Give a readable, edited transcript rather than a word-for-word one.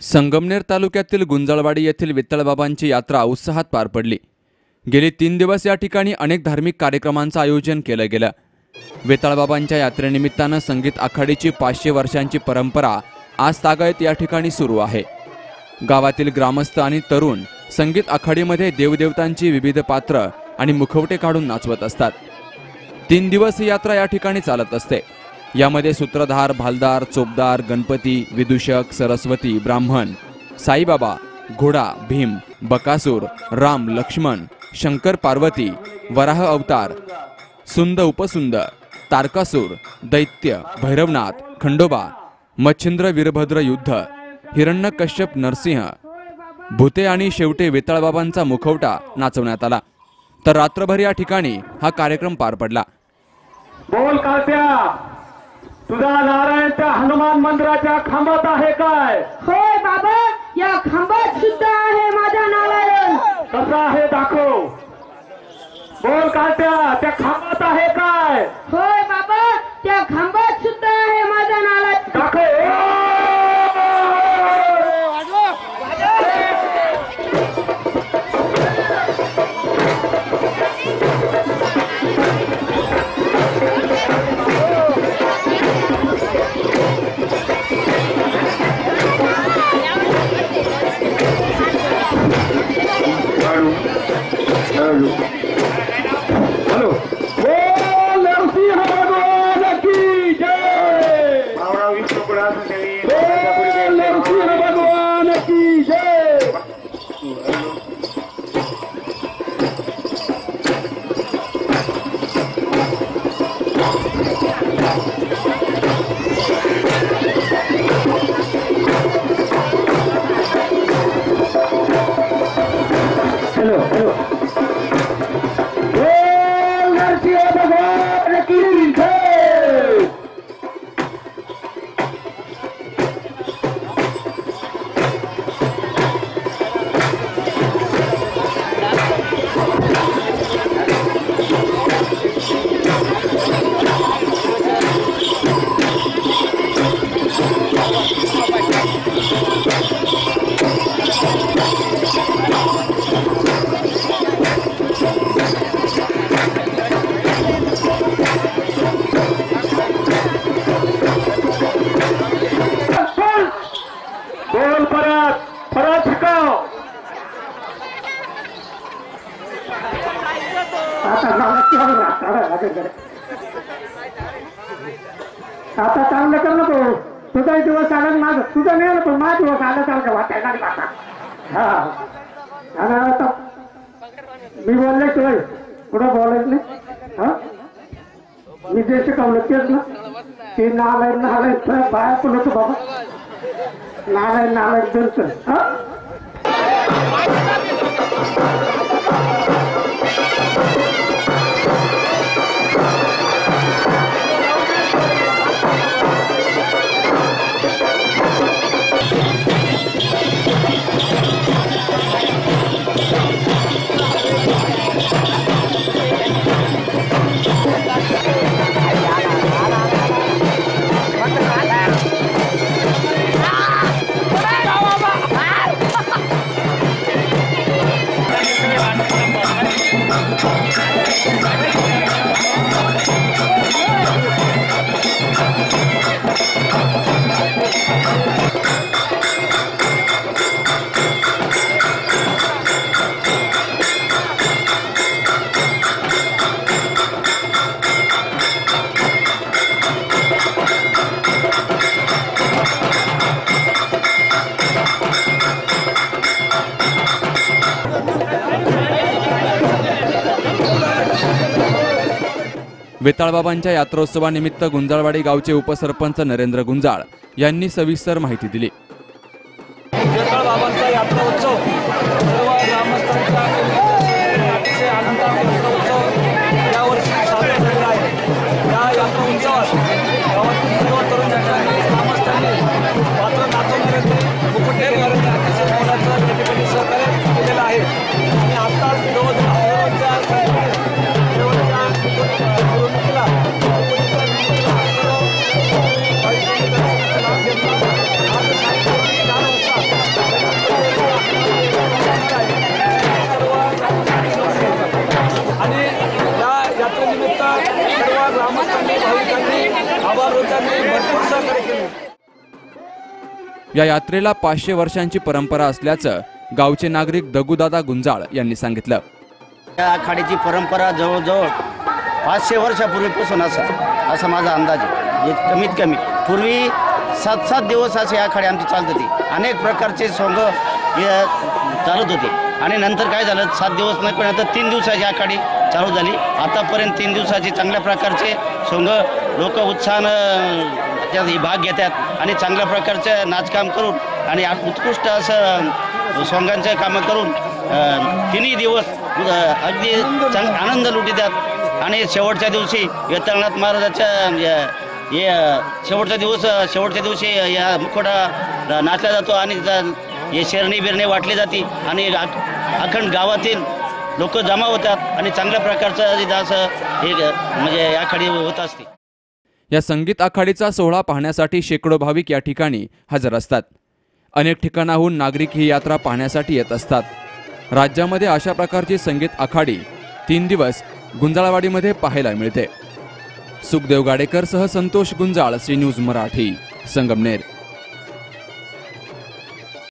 संगमनेर तालुक्यातील गुंजाळवाडी येथील विठ्ठलबाबांची यात्रा उत्साहात पार पडली। गेली 3 दिवस या ठिकाणी अनेक धार्मिक कार्यक्रमांचं आयोजन केलं गेलं। विठ्ठलबाबांच्या यात्रेनिमित्तानं संगीत आखाडीची 500 वर्षांची परंपरा आज तागायत या ठिकाणी सुरू आहे। गावातील ग्रामस्थ आणि तरुण संगीत आखाडीमध्ये देवदेवतांची विविध पात्र आणि मुखवटे काढून नाचवत असतात। 3 दिवस ही यात्रा या ठिकाणी चालत असते। यामध्ये सूत्रधार, भालदार, चोपदार, गणपती, विदूषक, सरस्वती, ब्राह्मण, साईबाबा, घोडा, भीम, बकासूर, राम, लक्ष्मण, शंकर, पार्वती, वराह अवतार, सुंद, उपसुंद, तारकासूर, दैत्य, भैरवनाथ, खंडोबा, मच्छिंद्र, वीरभद्र, युद्ध, हिरण्यकश्यप, नरसिंह, भूते आणि शेवटी विठ्ठलबाबांचा मुखवटा नाचवण्यात आला। तर रात्रभर या ठिकाणी हा कार्यक्रम पार पडला। बोल कात्या, तुझा नारायणच्या हनुमान मंदिराच्या खांबात आहे काय? होय बाबा, या खांबात सुद्धा आहे माझा नारायण। कसा आहे दाखव। बोल कात्या, त्या खांबात आहे काय? होय बाबा, त्या खांबात सुद्धा आहे माझा नारायण। दाखव। हेलो, बोल नरसिंह भगवान की जय। बोल नरसिंह भगवान की जय। हेलो हेलो, बोल नरसिंह भगवान की जय। बोल परत परत शिकव। आता चांगलं कर ना तो, तुझा दिवस आला माझं, तुझा नाही आला पण माझा दिवस आला चालका वाटायला नाही आता। हा, आणि आता मी बोलल्याशिवाय पुढं बोलायचं नाही। हा, मी जे शिकवलं तेच ना, ते नालायक बाया पण होतो बाबा, नालायक जणचं। हा, विठ्ठलबाबांच्या यात्रोत्सवानिमित्त गुंजाळवाडी गावचे उपसरपंच नरेंद्र गुंजाळ यांनी सविस्तर माहिती दिली। विठ्ठलबाबांचा यात्रा उत्सव सर्व ग्रामस्थांच्या अतिशय आनंदाने यात्रा उत्सव यावर्षी साजरा झालेला आहे। या यात्रा उत्सवात गावातील सर्व तरुण मंडळांनी, ग्रामस्थांनी, पात्र नाचवणाऱ्यांनी, मुकुटे घेणाऱ्यांनी अतिशय मोलाचं या ठिकाणी सहकार्य केलेलं आहे। आणि आता जवळजवळ हजारोच्या मिरवणुकीला आज या यात्रेला 500 वर्षांची परंपरा असल्याचं गावचे नागरिक दगुदादा गुंजाळ यांनी सांगितलं। या आखाडीची परंपरा जवळजवळ 500 वर्षापूर्वीपासून असा माझा अंदाज आहे। जे कमीत कमी पूर्वी 7-7 दिवस असे आखाडे आमची चालत होती। अनेक प्रकारचे सोंग चालत होते आणि नंतर काय झालं 7 दिवस नाही पण आता 3 दिवसाची आखाडी चालू झाली। आतापर्यंत 3 दिवसाची चांगल्या प्रकारचे सोंग लोक उत्साहानं त्यात भाग घेतात आणि चांगल्या प्रकारचं नाचकाम करून आणि उत्कृष्ट असं सोंगांचं कामं करून 3 दिवस अगदी आनंद लुटतात आणि शेवटच्या दिवशी वेताळनाथ महाराजाच्या शेवटच्या दिवशी या मुखोटा नाचला जातो आणि हे शेरणी बिरणे वाटली जाते आणि अखंड गावातील लोक जमा होतात आणि चांगल्या प्रकारचं असं हे म्हणजे आखाडी होत असते। या संगीत आखाडीचा सोहळा पाहण्यासाठी शेकडो भाविक या ठिकाणी हजर असतात। अनेक ठिकाणाहून नागरिक ही यात्रा पाहण्यासाठी येत असतात। राज्यामध्ये अशा प्रकारची संगीत आखाडी 3 दिवस गुंजाळवाडीमध्ये पाहायला मिळते। सुखदेव गाडेकर सह संतोष गुंजाळ, सी न्यूज मराठी, संगमनेर।